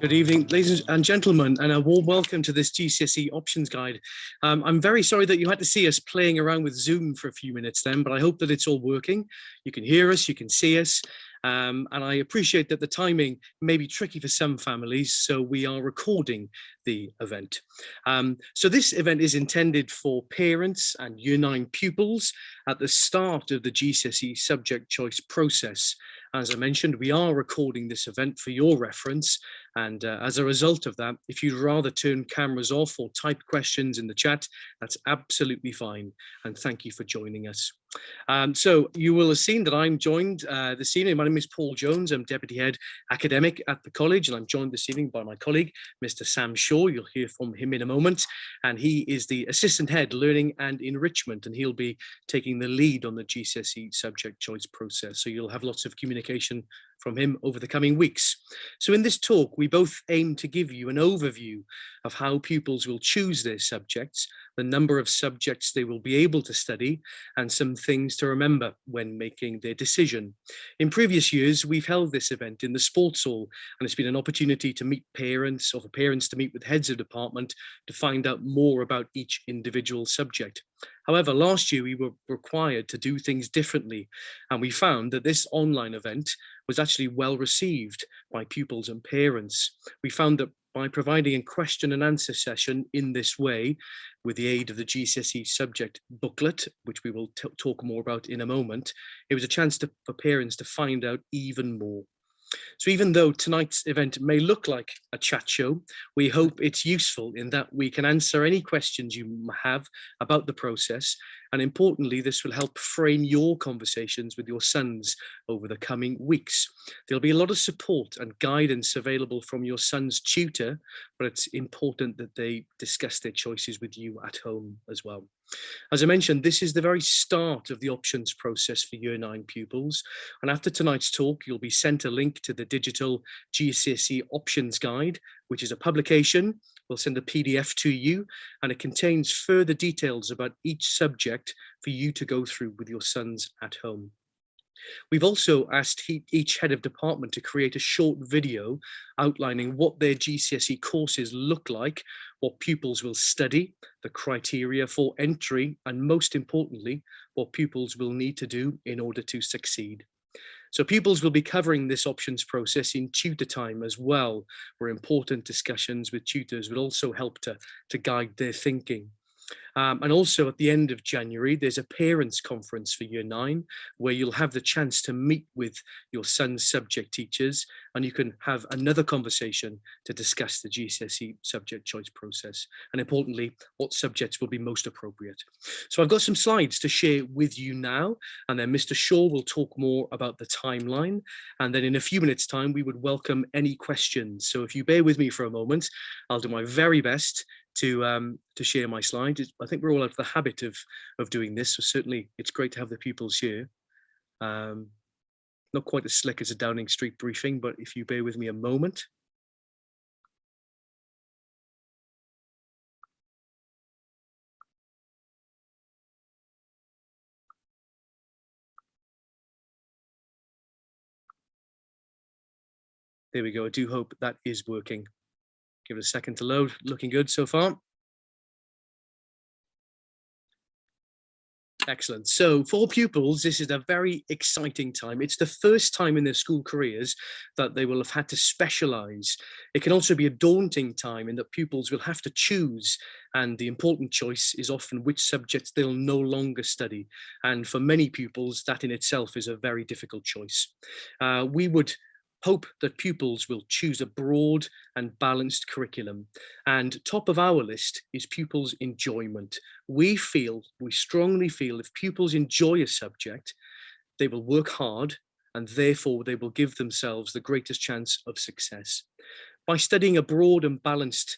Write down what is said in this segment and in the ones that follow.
Good evening, ladies and gentlemen, and a warm welcome to this GCSE options guide. I'm very sorry that you had to see us playing around with Zoom for a few minutes then, but I hope that it's all working. You can hear us, you can see us, and I appreciate that the timing may be tricky for some families, so we are recording the event. So this event is intended for parents and Year 9 pupils at the start of the GCSE subject choice process. As I mentioned, we are recording this event for your reference, and as a result of that, if you'd rather turn cameras off or type questions in the chat, that's absolutely fine. And thank you for joining us. So you will have seen that I'm joined this evening. My name is Paul Jones. I'm Deputy Head Academic at the college, and I'm joined this evening by my colleague, Mr. Sam Shaw. You'll hear from him in a moment. And he is the Assistant Head Learning and Enrichment, and he'll be taking the lead on the GCSE subject choice process. So you'll have lots of communication from him over the coming weeks. So in this talk, we both aim to give you an overview of how pupils will choose their subjects, the number of subjects they will be able to study, and some things to remember when making their decision. In previous years, we've held this event in the sports hall, and it's been an opportunity to meet parents, or for parents to meet with heads of department to find out more about each individual subject. However, last year we were required to do things differently, and we found that this online event was actually well received by pupils and parents. We found that by providing a question and answer session in this way, with the aid of the GCSE subject booklet, which we will talk more about in a moment, it was a chance for parents to find out even more. So even though tonight's event may look like a chat show, we hope it's useful in that we can answer any questions you have about the process. And importantly, this will help frame your conversations with your sons over the coming weeks. There'll be a lot of support and guidance available from your son's tutor, but it's important that they discuss their choices with you at home as well. As I mentioned, this is the very start of the options process for Year 9 pupils. And after tonight's talk, you'll be sent a link to the digital GCSE options guide, which is a publication. We'll send a PDF to you, and it contains further details about each subject for you to go through with your sons at home. We've also asked each head of department to create a short video outlining what their GCSE courses look like, what pupils will study, the criteria for entry, and most importantly, what pupils will need to do in order to succeed. So pupils will be covering this options process in tutor time as well, where important discussions with tutors will also help to guide their thinking. And also at the end of January, there's a parents' conference for Year 9, where you'll have the chance to meet with your son's subject teachers, and you can have another conversation to discuss the GCSE subject choice process, and importantly, what subjects will be most appropriate. So I've got some slides to share with you now, and then Mr. Shaw will talk more about the timeline, and then in a few minutes' time, we would welcome any questions. So if you bear with me for a moment, I'll do my very best to share my slides. I think we're all out of the habit of doing this, so certainly it's great to have the pupils here. Not quite as slick as a Downing Street briefing, but if you bear with me a moment. There we go. I do hope that is working. Give it a second to load. Looking good so far. Excellent. So for pupils, this is a very exciting time. It's the first time in their school careers that they will have had to specialise. It can also be a daunting time in that pupils will have to choose, and the important choice is often which subjects they'll no longer study. And for many pupils, that in itself is a very difficult choice. We would hope that pupils will choose a broad and balanced curriculum. And top of our list is pupils' enjoyment. We strongly feel if pupils enjoy a subject, they will work hard, and therefore they will give themselves the greatest chance of success. By studying a broad and balanced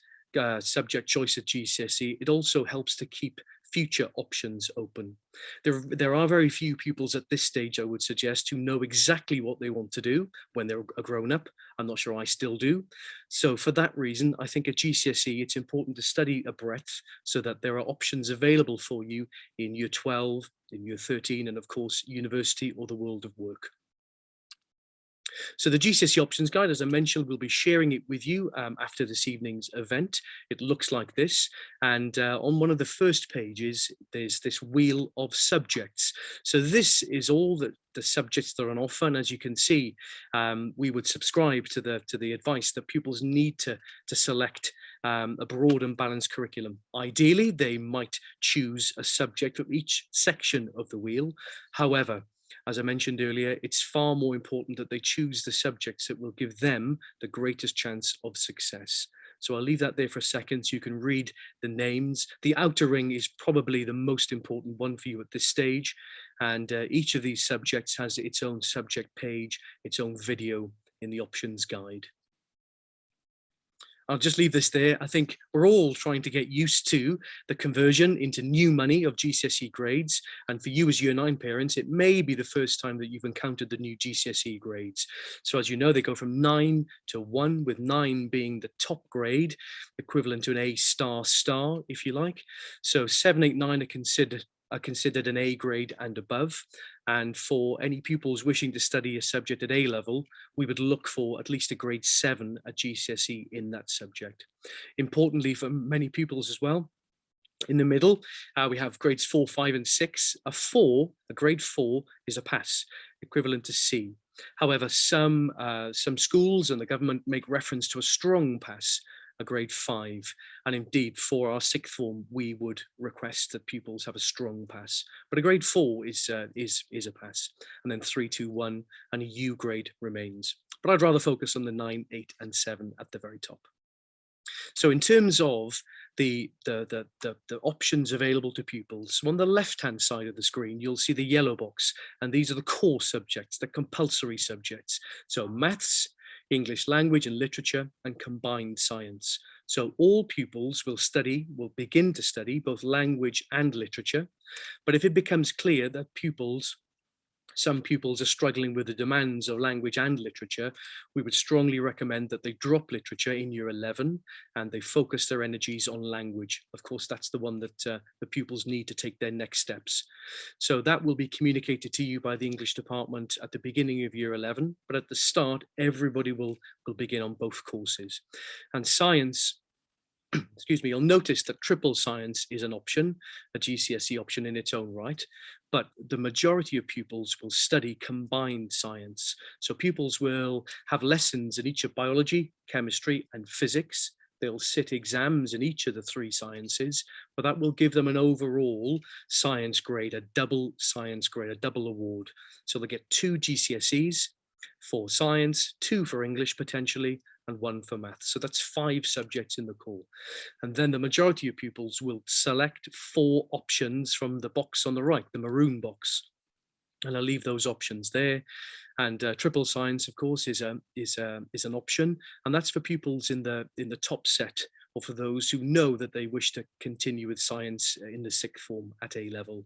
subject choice at GCSE, it also helps to keep future options open. There are very few pupils at this stage, I would suggest, who know exactly what they want to do when they're a grown up. I'm not sure I still do. So for that reason, I think at GCSE, it's important to study a breadth so that there are options available for you in Year 12, in Year 13, and of course, university or the world of work. So the GCSE options guide, as I mentioned, we'll be sharing it with you after this evening's event. It looks like this. And on one of the first pages, there's this wheel of subjects. So this is all the subjects that are on offer. And as you can see, we would subscribe to the advice that pupils need to select a broad and balanced curriculum. Ideally, they might choose a subject from each section of the wheel. However, as I mentioned earlier, it's far more important that they choose the subjects that will give them the greatest chance of success. So I'll leave that there for a second so you can read the names. The outer ring is probably the most important one for you at this stage. And each of these subjects has its own subject page, its own video in the options guide. I'll just leave this there. I think we're all trying to get used to the conversion into new money of GCSE grades. And for you as Year 9 parents, it may be the first time that you've encountered the new GCSE grades. So as you know, they go from 9 to 1, with 9 being the top grade, equivalent to an A star star, if you like. So 7, 8, 9 are considered an A grade and above. And for any pupils wishing to study a subject at A level, we would look for at least a grade 7 at GCSE in that subject. Importantly for many pupils as well, in the middle, we have grades 4, 5, and 6. A grade 4 is a pass, equivalent to C. However, some schools and the government make reference to a strong pass, a grade 5, and indeed for our sixth form we would request that pupils have a strong pass, but a grade 4 is a pass, and then 3, 2, 1 and a U grade remains. But I'd rather focus on the 9, 8 and 7 at the very top. So in terms of the options available to pupils, on the left-hand side of the screen, you'll see the yellow box, and these are the core subjects, the compulsory subjects. So maths, English language and literature, and combined science. So all pupils will begin to study both language and literature. But if it becomes clear that some pupils are struggling with the demands of language and literature, we would strongly recommend that they drop literature in Year 11 and they focus their energies on language. Of course, that's the one that the pupils need to take their next steps. So that will be communicated to you by the English department at the beginning of Year 11, but at the start, everybody will begin on both courses. And science, excuse me, you'll notice that triple science is an option, a GCSE option in its own right, but the majority of pupils will study combined science. So pupils will have lessons in each of biology, chemistry, and physics. They'll sit exams in each of the 3 sciences, but that will give them an overall science grade, a double science grade, a double award. So they'll get 2 GCSEs for science, 2 for English potentially, and 1 for maths. So that's 5 subjects in the core. And then the majority of pupils will select 4 options from the box on the right, the maroon box. And I'll leave those options there. And triple science, of course, is an option, and that's for pupils in the top set, or for those who know that they wish to continue with science in the sixth form at A level.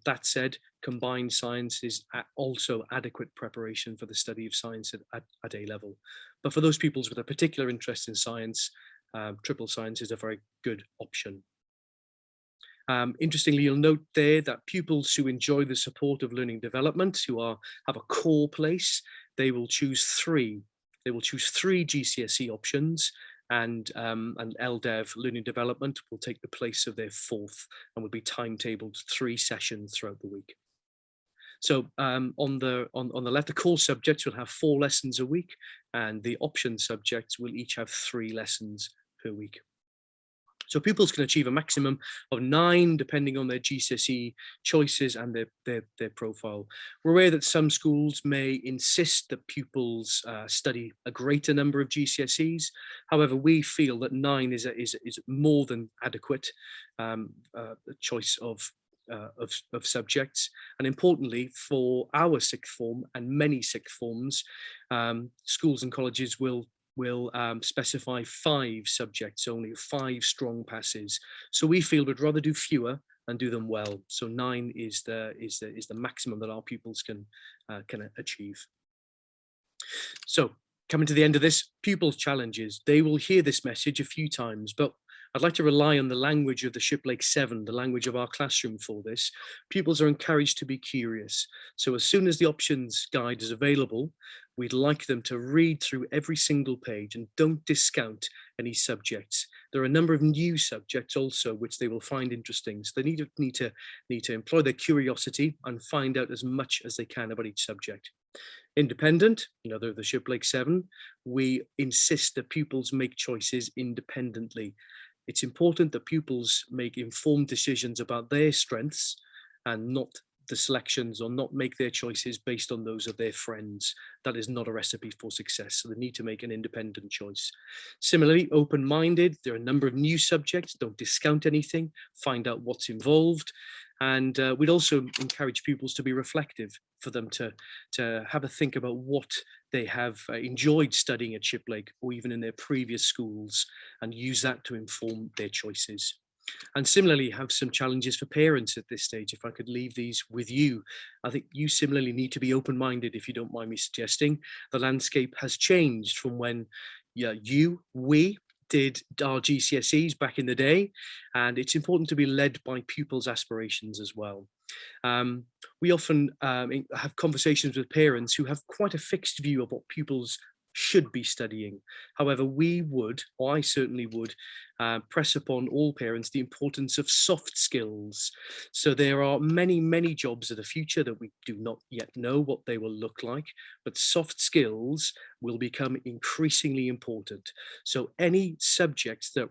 That said, combined science is also adequate preparation for the study of science at A level. But for those pupils with a particular interest in science, triple science is a very good option. Interestingly, you'll note there that pupils who enjoy the support of learning development, who have a core place, they will choose 3. They will choose 3 GCSE options, and LDEV, learning development, will take the place of their 4th and will be timetabled 3 sessions throughout the week. So on the left, the core subjects will have 4 lessons a week, and the option subjects will each have 3 lessons per week. So pupils can achieve a maximum of 9 depending on their GCSE choices and their profile. We're aware that some schools may insist that pupils study a greater number of GCSEs. However, we feel that 9 is more than adequate choice of subjects. And importantly, for our sixth form and many sixth forms, schools and colleges will specify 5 subjects only, 5 strong passes. So we feel we'd rather do fewer and do them well. So 9 is the maximum that our pupils can achieve. So coming to the end of this, pupils' challenges. They will hear this message a few times, but I'd like to rely on the language of the Shiplake 7, the language of our classroom for this. Pupils are encouraged to be curious. So as soon as the options guide is available, we'd like them to read through every single page and don't discount any subjects. There are a number of new subjects also which they will find interesting. So they need to employ their curiosity and find out as much as they can about each subject. Independent, the Shiplake 7, we insist that pupils make choices independently. It's important that pupils make informed decisions about their strengths and not the selections, or not make their choices based on those of their friends. That is not a recipe for success. So they need to make an independent choice. Similarly, open-minded, there are a number of new subjects. Don't discount anything, find out what's involved. And we'd also encourage pupils to be reflective, for them to have a think about what they have enjoyed studying at Shiplake or even in their previous schools, and use that to inform their choices. And similarly, have some challenges for parents at this stage. If I could leave these with you, I think you similarly need to be open-minded, if you don't mind me suggesting. The landscape has changed from when we did our GCSEs back in the day, and it's important to be led by pupils' aspirations as well. We often have conversations with parents who have quite a fixed view of what pupils should be studying. However, I certainly would, press upon all parents the importance of soft skills. So there are many, many jobs of the future that we do not yet know what they will look like, but soft skills will become increasingly important. So any subjects that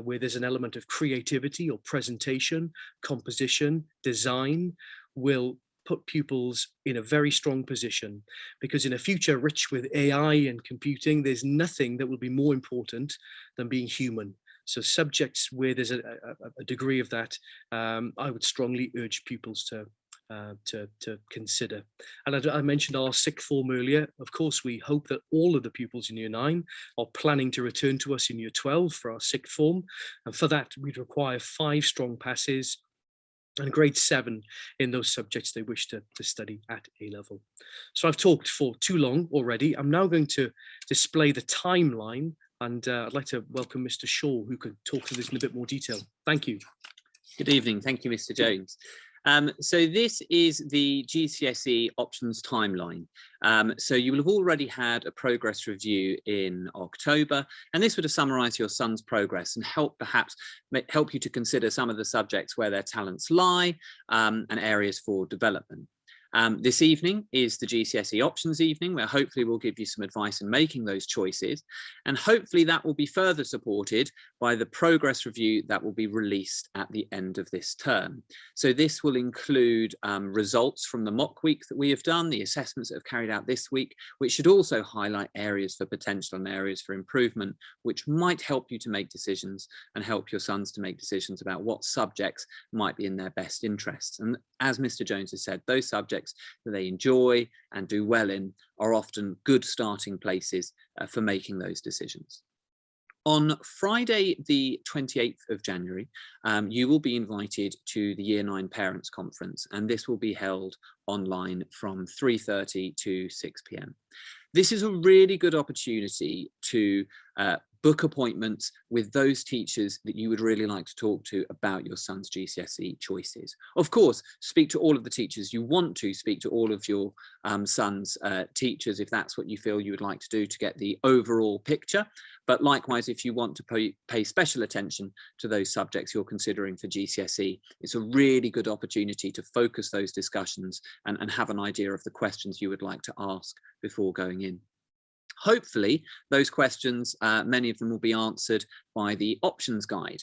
where there's an element of creativity or presentation, composition, design, will put pupils in a very strong position, because in a future rich with AI and computing, there's nothing that will be more important than being human. So subjects where there's a degree of that, I would strongly urge pupils to consider. And I mentioned our sixth form earlier. Of course, we hope that all of the pupils in Year 9 are planning to return to us in Year 12 for our sixth form. And for that, we'd require 5 strong passes and grade 7 in those subjects they wish to study at A level. So I've talked for too long already. I'm now going to display the timeline, and I'd like to welcome Mr. Shaw, who could talk to this in a bit more detail. Thank you. Good evening. Thank you, Mr. Jones. So this is the GCSE options timeline. So you will have already had a progress review in October, and this would have summarised your son's progress and perhaps help you to consider some of the subjects where their talents lie, and areas for development. This evening is the GCSE options evening, where hopefully we'll give you some advice in making those choices, and hopefully that will be further supported by the progress review that will be released at the end of this term. So this will include results from the mock week that we have done, the assessments that have carried out this week, which should also highlight areas for potential and areas for improvement, which might help you to make decisions and help your sons to make decisions about what subjects might be in their best interests. And as Mr. Jones has said, those subjects that they enjoy and do well in are often good starting places for making those decisions. On Friday, the 28th of January, you will be invited to the Year 9 Parents Conference, and this will be held online from 3:30 to 6 p.m. This is a really good opportunity to book appointments with those teachers that you would really like to talk to about your son's GCSE choices. Of course, speak to all of the teachers you want to, speak to all of your son's teachers if that's what you feel you would like to do to get the overall picture. But likewise, if you want to pay special attention to those subjects you're considering for GCSE, it's a really good opportunity to focus those discussions and have an idea of the questions you would like to ask before going in. Hopefully, those questions, many of them will be answered by the options guide.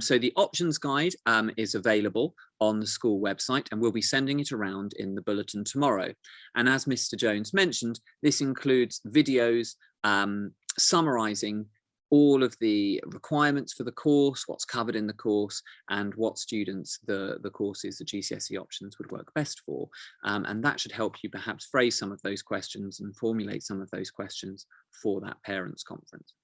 So the options guide is available on the school website, and we'll be sending it around in the bulletin tomorrow. And as Mr. Jones mentioned, this includes videos summarising all of the requirements for the course, what's covered in the course, and what students the courses, the GCSE options would work best for. And that should help you perhaps phrase some of those questions and formulate some of those questions for that parents' conference.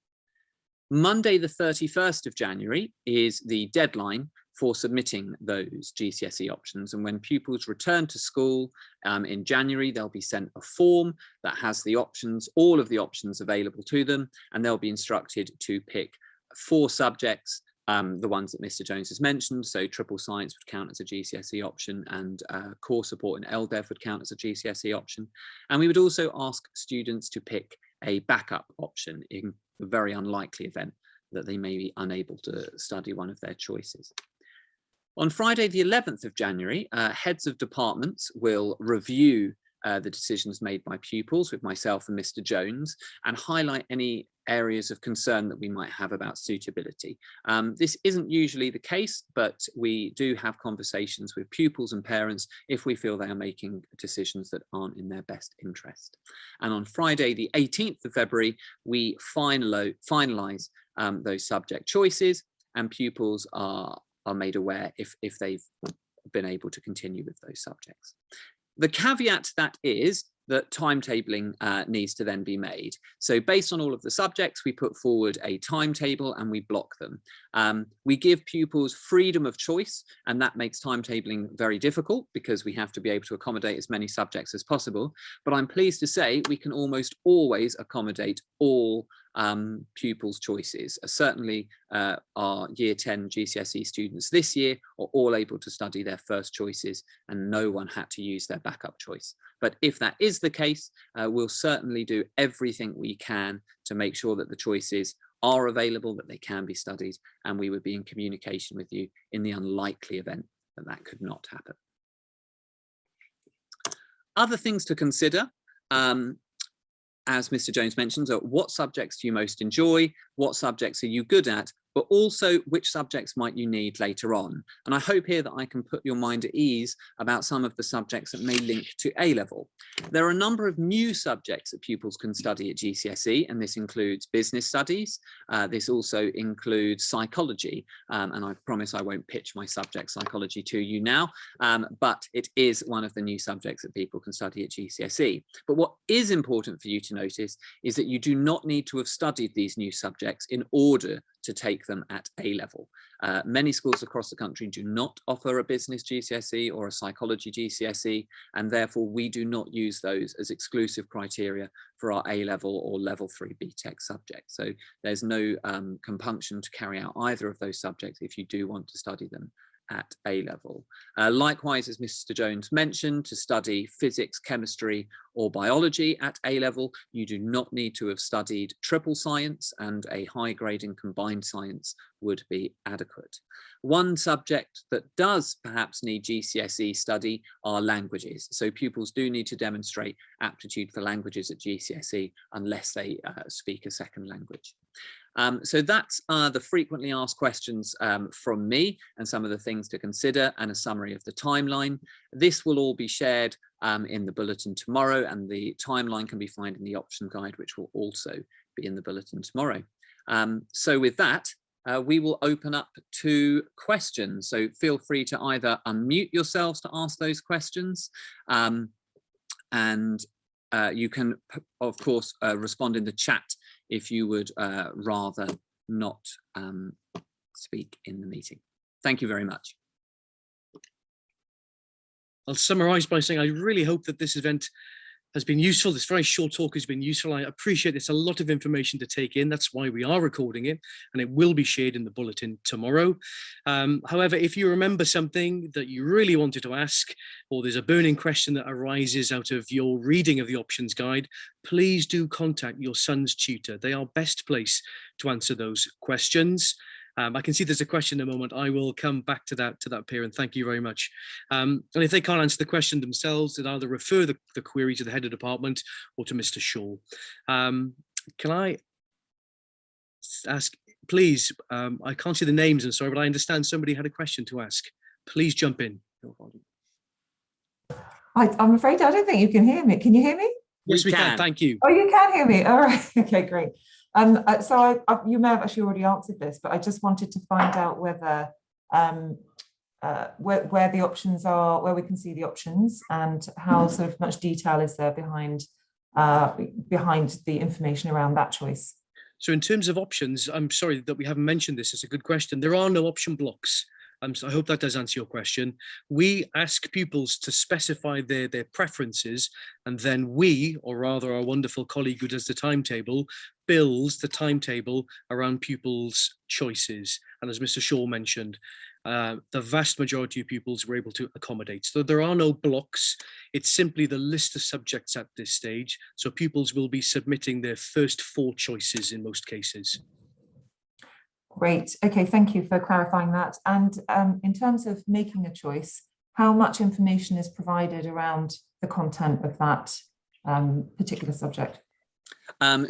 Monday, the 31st of January is the deadline for submitting those GCSE options. And when pupils return to school in January, they'll be sent a form that has the options, all of the options available to them, and they'll be instructed to pick 4 subjects the ones that Mr. Jones has mentioned. So triple science would count as a GCSE option, and core support in LDEV would count as a GCSE option. And we would also ask students to pick a backup option in the very unlikely event that they may be unable to study one of their choices. On Friday, the 11th of January, heads of departments will review the decisions made by pupils with myself and Mr. Jones, and highlight any areas of concern that we might have about suitability. This isn't usually the case, but we do have conversations with pupils and parents if we feel they are making decisions that aren't in their best interest. And on Friday, the 18th of February, we finalise those subject choices, and pupils are made aware if they've been able to continue with those subjects. The caveat to that is that timetabling needs to then be made. So based on all of the subjects, we put forward a timetable and we block them. We give pupils freedom of choice, and that makes timetabling very difficult because we have to be able to accommodate as many subjects as possible. But I'm pleased to say we can almost always accommodate all pupils' choices. Certainly our Year 10 GCSE students this year are all able to study their first choices, and no one had to use their backup choice. But if that is the case, we'll certainly do everything we can to make sure that the choices are available, that they can be studied, and we would be in communication with you in the unlikely event that that could not happen. Other things to consider, as Mr. Jones mentions, are what subjects do you most enjoy, what subjects are you good at, but also which subjects might you need later on. And I hope here that I can put your mind at ease about some of the subjects that may link to A-level. There are a number of new subjects that pupils can study at GCSE, and this includes business studies. This also includes psychology, and I promise I won't pitch my subject psychology to you now, but it is one of the new subjects that people can study at GCSE. But what is important for you to notice is that you do not need to have studied these new subjects in order to take them at A-level. Many schools across the country do not offer a business GCSE or a psychology GCSE, and therefore we do not use those as exclusive criteria for our A-level or level 3 BTEC subjects. So there's no compunction to carry out either of those subjects if you do want to study them at A-level. Likewise, as Mr. Jones mentioned, to study physics, chemistry or biology at A-level, you do not need to have studied triple science, and a high grade in combined science would be adequate. One subject that does perhaps need GCSE study are languages. So pupils do need to demonstrate aptitude for languages at GCSE unless they speak a second language. So that's the frequently asked questions from me, and some of the things to consider, and a summary of the timeline. This will all be shared in the bulletin tomorrow, and the timeline can be found in the option guide, which will also be in the bulletin tomorrow. So with that, we will open up to questions. So feel free to either unmute yourselves to ask those questions, and you can, of course, respond in the chat if you would rather not speak in the meeting. Thank you very much. I'll summarise by saying I really hope that this event has been useful. This very short talk has been useful. I appreciate it's a lot of information to take in. That's why we are recording it, and it will be shared in the bulletin tomorrow. However, if you remember something that you really wanted to ask, or there's a burning question that arises out of your reading of the options guide, please do contact your son's tutor. They are best placed to answer those questions. I can see there's a question in a moment. I will come back to that parent. Thank you very much. And if they can't answer the question themselves, then either refer the query to the head of department or to Mr. Shaw. Can I ask, please, I can't see the names, I'm sorry, but I understand somebody had a question to ask. Please jump in. I'm afraid I don't think you can hear me. Can you hear me? Yes, we can. Thank you. Oh, you can hear me. All right. Okay, great. So you may have actually already answered this, but I just wanted to find out whether where the options are, where we can see the options, and how sort of much detail is there behind the information around that choice. So in terms of options, I'm sorry that we haven't mentioned this. It's a good question. There are no option blocks. So I hope that does answer your question. We ask pupils to specify their preferences, and then we, or rather our wonderful colleague who does the timetable, builds the timetable around pupils' choices. And as Mr. Shaw mentioned, the vast majority of pupils were able to accommodate. So there are no blocks. It's simply the list of subjects at this stage. So pupils will be submitting their first 4 choices in most cases. Great. Okay, thank you for clarifying that. And in terms of making a choice, how much information is provided around the content of that particular subject?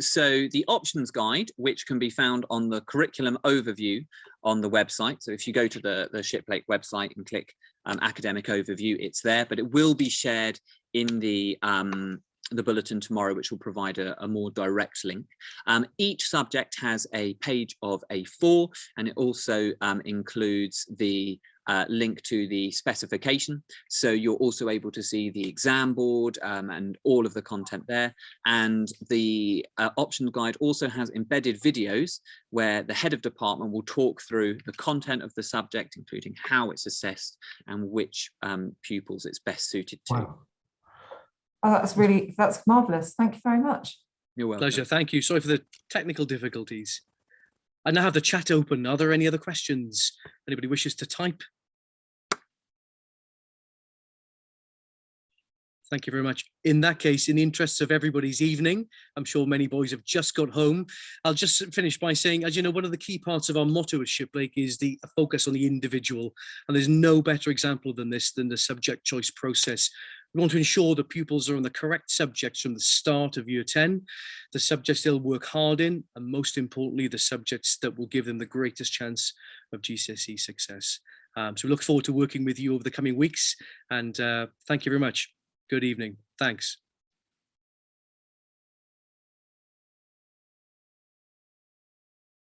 So the options guide, which can be found on the curriculum overview on the website. So if you go to the Shiplake website and click academic overview, it's there, but it will be shared in the bulletin tomorrow, which will provide a more direct link. Each subject has a page of A4, and it also includes the link to the specification. So you're also able to see the exam board and all of the content there. And the options guide also has embedded videos where the head of department will talk through the content of the subject, including how it's assessed and which pupils it's best suited to. Wow. Oh, that's marvelous. Thank you very much. You're welcome. Pleasure. Thank you. Sorry for the technical difficulties. I now have the chat open. Are there any other questions? Anybody wishes to type? Thank you very much. In that case, in the interests of everybody's evening, I'm sure many boys have just got home. I'll just finish by saying, as you know, one of the key parts of our motto at Shiplake is the focus on the individual. And there's no better example than this, than the subject choice process. We want to ensure that pupils are on the correct subjects from the start of year 10, the subjects they'll work hard in, and most importantly, the subjects that will give them the greatest chance of GCSE success. So we look forward to working with you over the coming weeks, and thank you very much. Good evening. Thanks.